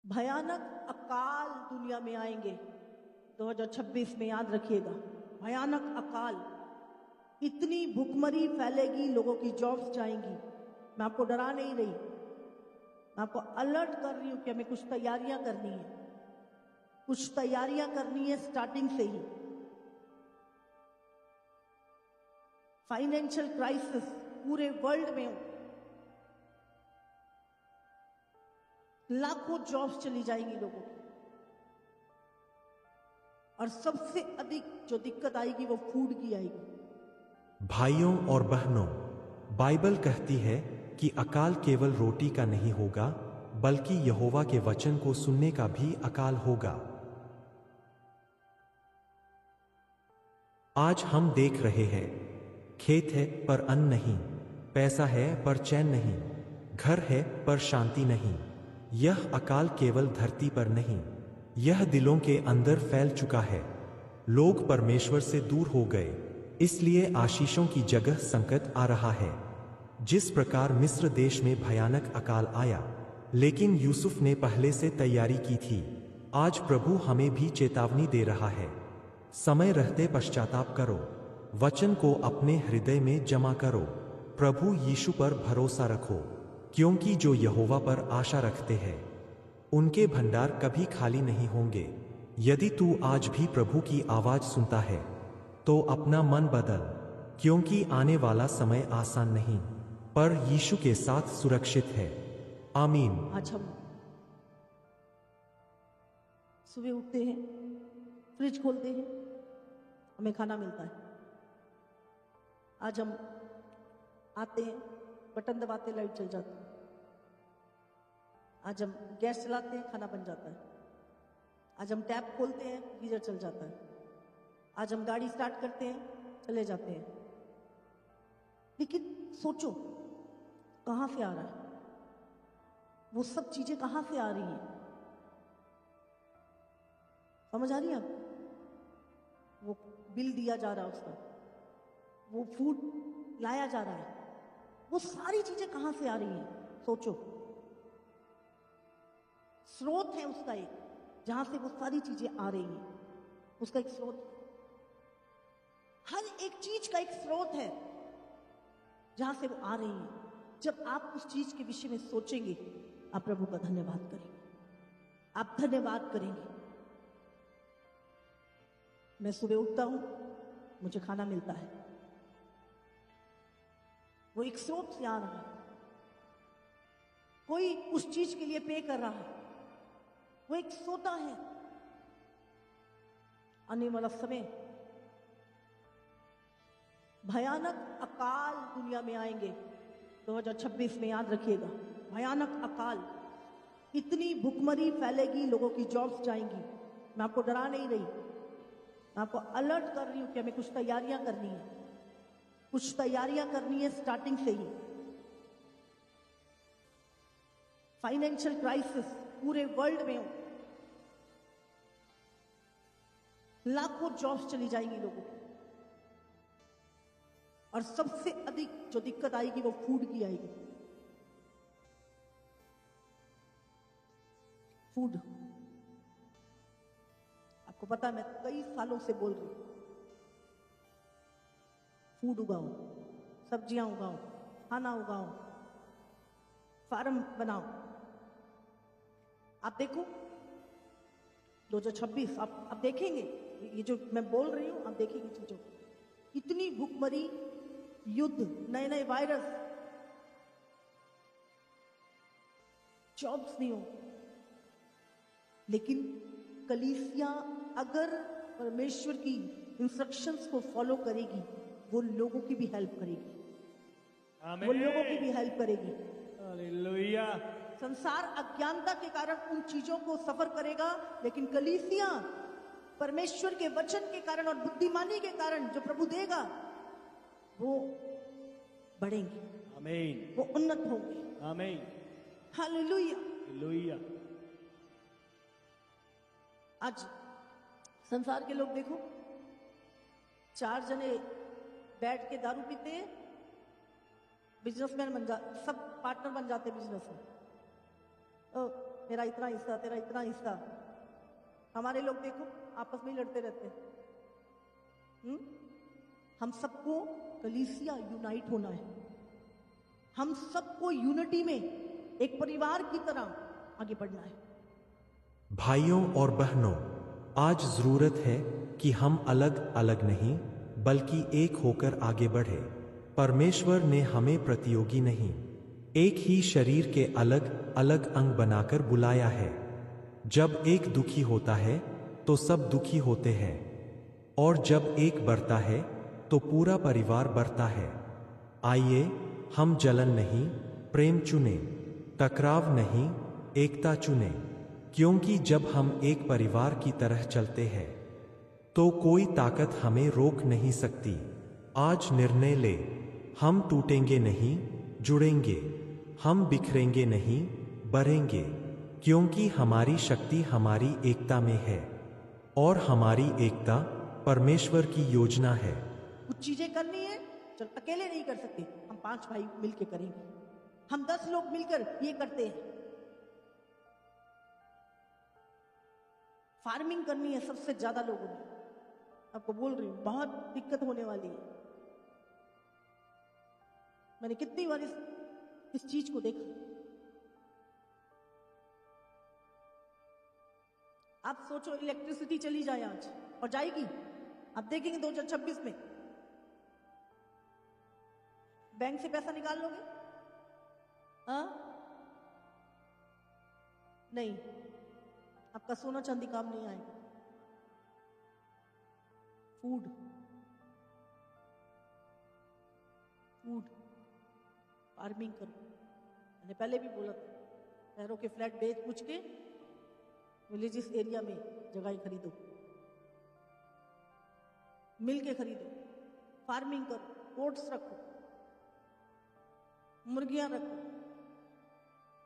भयानक अकाल दुनिया में आएंगे 2026 में, याद रखिएगा। भयानक अकाल, इतनी भुखमरी फैलेगी, लोगों की जॉब्स जाएंगी। मैं आपको डरा नहीं रही, मैं आपको अलर्ट कर रही हूं कि हमें कुछ तैयारियां करनी है, कुछ तैयारियां करनी है स्टार्टिंग से ही। फाइनेंशियल क्राइसिस पूरे वर्ल्ड में हो, लाखों जॉब्स चली जाएंगी लोगों की, और सबसे अधिक जो दिक्कत आएगी वो फूड की आएगी। भाइयों और बहनों, बाइबल कहती है कि अकाल केवल रोटी का नहीं होगा, बल्कि यहोवा के वचन को सुनने का भी अकाल होगा। आज हम देख रहे हैं, खेत है पर अन्न नहीं, पैसा है पर चैन नहीं, घर है पर शांति नहीं। यह अकाल केवल धरती पर नहीं, यह दिलों के अंदर फैल चुका है। लोग परमेश्वर से दूर हो गए, इसलिए आशीषों की जगह संकट आ रहा है। जिस प्रकार मिस्र देश में भयानक अकाल आया, लेकिन यूसुफ ने पहले से तैयारी की थी, आज प्रभु हमें भी चेतावनी दे रहा है। समय रहते पश्चाताप करो, वचन को अपने हृदय में जमा करो, प्रभु यीशु पर भरोसा रखो, क्योंकि जो यहोवा पर आशा रखते हैं उनके भंडार कभी खाली नहीं होंगे। यदि तू आज भी प्रभु की आवाज सुनता है तो अपना मन बदल, क्योंकि आने वाला समय आसान नहीं, पर यीशु के साथ सुरक्षित है। आमीन। आज हम सुबह उठते हैं, फ्रिज खोलते हैं, हमें खाना मिलता है। आज हम आते हैं, बटन दबाते, लाइट चल जाती है। आज हम गैस चलाते हैं, खाना बन जाता है। आज हम टैप खोलते हैं, गीजर चल जाता है। आज हम गाड़ी स्टार्ट करते हैं, चले जाते हैं। लेकिन सोचो, कहां से आ रहा है? वो सब चीजें कहां से आ रही हैं? समझ आ रही है आपको? वो बिल दिया जा रहा है उसका, वो फूड लाया जा रहा है, वो सारी चीजें कहां से आ रही हैं? सोचो, स्रोत है उसका एक, जहां से वो सारी चीजें आ रही हैं, उसका एक स्रोत। हर एक चीज का एक स्रोत है जहां से वो आ रही है। जब आप उस चीज के विषय में सोचेंगे, आप प्रभु का धन्यवाद करेंगे, आप धन्यवाद करेंगे। मैं सुबह उठता हूं, मुझे खाना मिलता है, वो एक स्रोत से आ रहा है। कोई उस चीज के लिए पे कर रहा है, वो एक सोता है। आने वाला समय, भयानक अकाल दुनिया में आएंगे 2026 में, याद रखिएगा। भयानक अकाल, इतनी भुखमरी फैलेगी, लोगों की जॉब्स जाएंगी। मैं आपको डरा नहीं रही, मैं आपको अलर्ट कर रही हूं कि हमें कुछ तैयारियां करनी है, कुछ तैयारियां करनी है स्टार्टिंग से ही। फाइनेंशियल क्राइसिस पूरे वर्ल्ड में हो, लाखों जॉब्स चली जाएंगी लोगों की, और सबसे अधिक जो दिक्कत आएगी वो फूड की आएगी। फूड, आपको पता है, मैं कई सालों से बोल रही हूं, फूड उगाओ, सब्जियां उगाओ, खाना उगाओ, फार्म बनाओ। आप देखो 2026, आप देखेंगे, ये जो मैं बोल रही हूं, आप देखेंगे चीजों, इतनी भुखमरी, युद्ध, नए नए वायरस, जॉब्स नहीं हो। लेकिन कलीसिया अगर परमेश्वर की इंस्ट्रक्शंस को फॉलो करेगी, वो लोगों की भी हेल्प करेगी, वो लोगों की भी हेल्प करेगी। हालेलुया। संसार अज्ञानता के कारण उन चीजों को सफर करेगा, लेकिन कलीसिया परमेश्वर के वचन के कारण और बुद्धिमानी के कारण जो प्रभु देगा, वो बढ़ेंगे, आमीन, वो उन्नत होंगे। आमीन, हालेलुया। हालेलुया। आज संसार के लोग देखो, 4 जने बैठ के दारू पीते हैं, बिजनेसमैन बन जा, सब पार्टनर बन जाते बिजनेस में। मेरा इतना हिस्सा, तेरा इतना हिस्सा। हमारे लोग देखो आपस में ही लड़ते रहते हैं। हम सबको कलीसिया यूनाइट होना है। हम सबको यूनिटी में एक परिवार की तरह आगे बढ़ना है। भाइयों और बहनों, आज जरूरत है कि हम अलग अलग नहीं बल्कि एक होकर आगे बढ़े। परमेश्वर ने हमें प्रतियोगी नहीं, एक ही शरीर के अलग अलग अंग बनाकर बुलाया है। जब एक दुखी होता है तो सब दुखी होते हैं, और जब एक बढ़ता है तो पूरा परिवार बढ़ता है। आइए हम जलन नहीं, प्रेम चुनें, टकराव नहीं, एकता चुनें, क्योंकि जब हम एक परिवार की तरह चलते हैं तो कोई ताकत हमें रोक नहीं सकती। आज निर्णय ले, हम टूटेंगे नहीं, जुड़ेंगे। हम बिखरेंगे नहीं, बढ़ेंगे, क्योंकि हमारी शक्ति हमारी एकता में है, और हमारी एकता परमेश्वर की योजना है। कुछ चीजें करनी है, चल अकेले नहीं कर सकते, हम 5 भाई मिलकर करेंगे। हम 10 लोग मिलकर ये करते हैं। फार्मिंग करनी है सबसे ज्यादा लोगों ने, आपको बोल रही हूं बहुत दिक्कत होने वाली है। मैंने कितनी बार इस चीज को देखा। आप सोचो इलेक्ट्रिसिटी चली जाए आज, और जाएगी, आप देखेंगे 2026 में बैंक से पैसा निकाल लोगे? हाँ? नहीं, आपका सोना चांदी काम नहीं आएगा। फूड फार्मिंग करो। मैंने पहले भी बोला था, शहरों के फ्लैट बेच पूछ के विलेजेस एरिया में जगह खरीदो, मिल के खरीदो, फार्मिंग करो, ओट्स रखो, मुर्गियां रखो।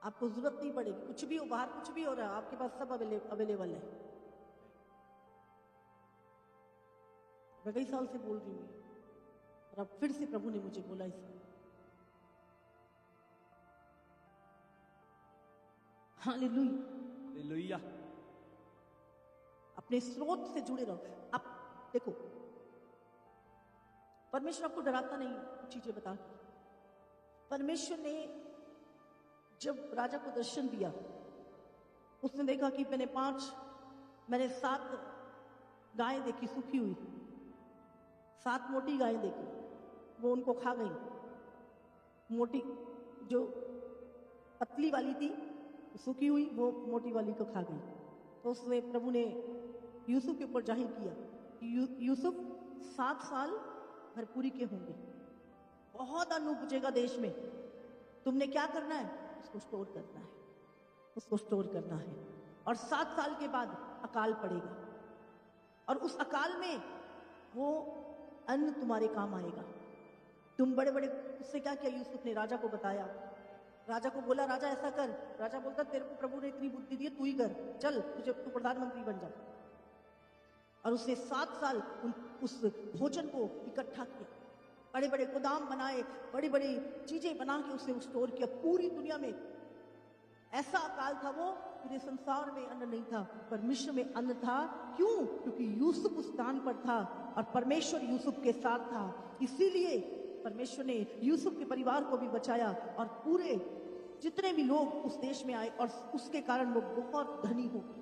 आपको जरूरत नहीं पड़ेगी, कुछ भी हो, बाहर कुछ भी हो रहा है, आपके पास सब अवेलेबल है। मैं कई साल से बोल रही हूँ, और अब फिर से प्रभु ने मुझे बोला इसमें। Hallelujah, hallelujah. अपने स्रोत से जुड़े रहो। आप देखो, परमेश्वर आपको डराता नहीं कुछ चीजें बता के। परमेश्वर ने जब राजा को दर्शन दिया, उसने देखा कि मैंने 7 गायें देखी सूखी हुई, 7 मोटी गायें देखी, वो उनको खा गई। मोटी जो पतली वाली थी सूखी हुई, वो मोटी वाली को खा गई। तो उसने प्रभु ने यूसुफ के ऊपर जाहिर किया कि यूसुफ 7 साल भरपूरी के होंगे, बहुत अन्न उपजेगा देश में। तुमने क्या करना है? उसको स्टोर करना है, उसको स्टोर करना है। और 7 साल के बाद अकाल पड़ेगा, और उस अकाल में वो अन्न तुम्हारे काम आएगा। तुम बड़े बड़े, उससे क्या किया यूसुफ ने? राजा को बताया, राजा को बोला राजा ऐसा कर। राजा बोलता तेरे को प्रभु ने इतनी बुद्धि दी है, तू ही कर, चल तू प्रधानमंत्री बन जा। और उसने 7 साल उस भोजन को इकट्ठा किया, बड़े बड़े गोदाम बनाए, बड़ी बड़ी चीजें बना के उसे स्टोर किया। पूरी दुनिया में ऐसा अकाल था, वो पूरे संसार में अन्न नहीं था, पर मिस्र में अन्न था। क्यों? क्योंकि यूसुफ उस स्थान पर था और परमेश्वर यूसुफ के साथ था। इसीलिए परमेश्वर ने यूसुफ के परिवार को भी बचाया, और पूरे जितने भी लोग उस देश में आए, और उसके कारण लोग बहुत धनी हो गए।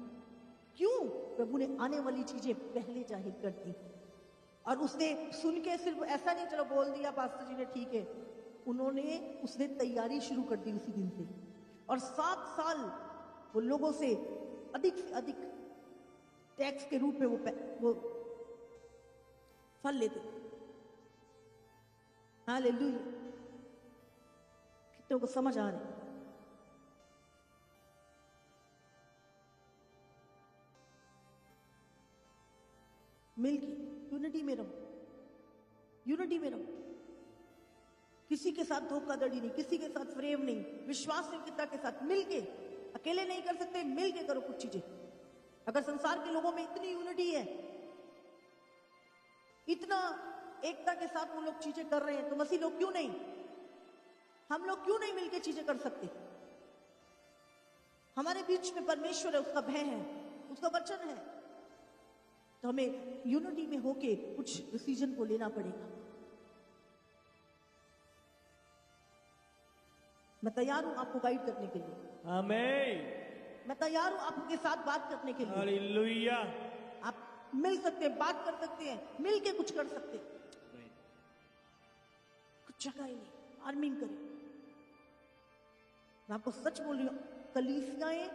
क्यों? प्रभु ने आने वाली चीजें पहले जाहिर कर दी। और उसने सुन के सिर्फ ऐसा नहीं चलो बोल दिया पास्टर जी ने, ठीक है, उसने तैयारी शुरू कर दी उसी दिन से। और 7 साल वो लोगों से अधिक टैक्स के रूप में वो फल लेते थे। हालेलुया, कितनों को समझ आ रही? मिलके यूनिटी में रहो, यूनिटी में रहो। किसी के साथ धोखाधड़ी नहीं, किसी के साथ प्रेम नहीं, विश्वासयोग्यता के साथ मिलके। अकेले नहीं कर सकते, मिलके करो कुछ चीजें। अगर संसार के लोगों में इतनी यूनिटी है, इतना एकता के साथ वो लोग चीजें कर रहे हैं, तो मसीह लोग क्यों नहीं? हम लोग क्यों नहीं मिलके चीजें कर सकते? हमारे बीच में परमेश्वर है, उसका भय है, उसका वचन है। तो हमें यूनिटी में होके कुछ डिसीजन को लेना पड़ेगा। मैं तैयार हूं आपको गाइड करने के लिए। आमीन। मैं तैयार हूं आपके साथ बात करने के लिए। हालेलुया। आप मिल सकते हैं, बात कर सकते हैं, मिल के कुछ कर सकते हैं। कुछ जगह ही नहीं, आर्मिंग करें। मैं आपको सच बोल रही हूं, कलीसियाएं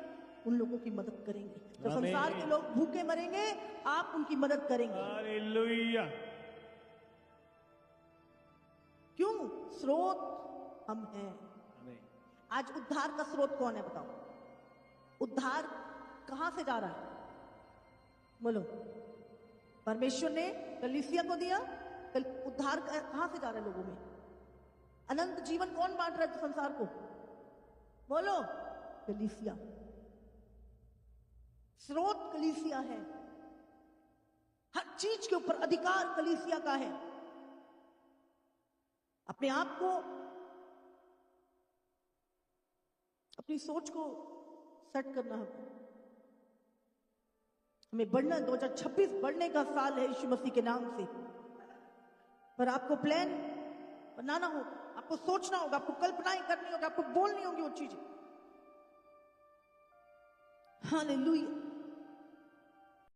उन लोगों की मदद करेंगे। तो आमीन। संसार के लोग भूखे मरेंगे, आप उनकी मदद करेंगे। हालेलुया। क्यों? स्रोत हम हैं। आमीन। आज उद्धार का स्रोत कौन है बताओ? उद्धार कहां से जा रहा है? बोलो। परमेश्वर ने कलीसिया को दिया। उद्धार कहां से जा रहा है लोगों में? अनंत जीवन कौन बांट रहा है संसार को? बोलो। कलीसिया। स्रोत कलीसिया है। हर चीज के ऊपर अधिकार कलीसिया का है। अपने आप को, अपनी सोच को सेट करना है। हमें बढ़ना, 2026 बढ़ने का साल है यीशु मसीह के नाम से। पर आपको प्लान बनाना होगा, आपको सोचना होगा, आपको कल्पनाएं करनी होगी, आपको बोलनी होगी वो चीजें। हालेलुया।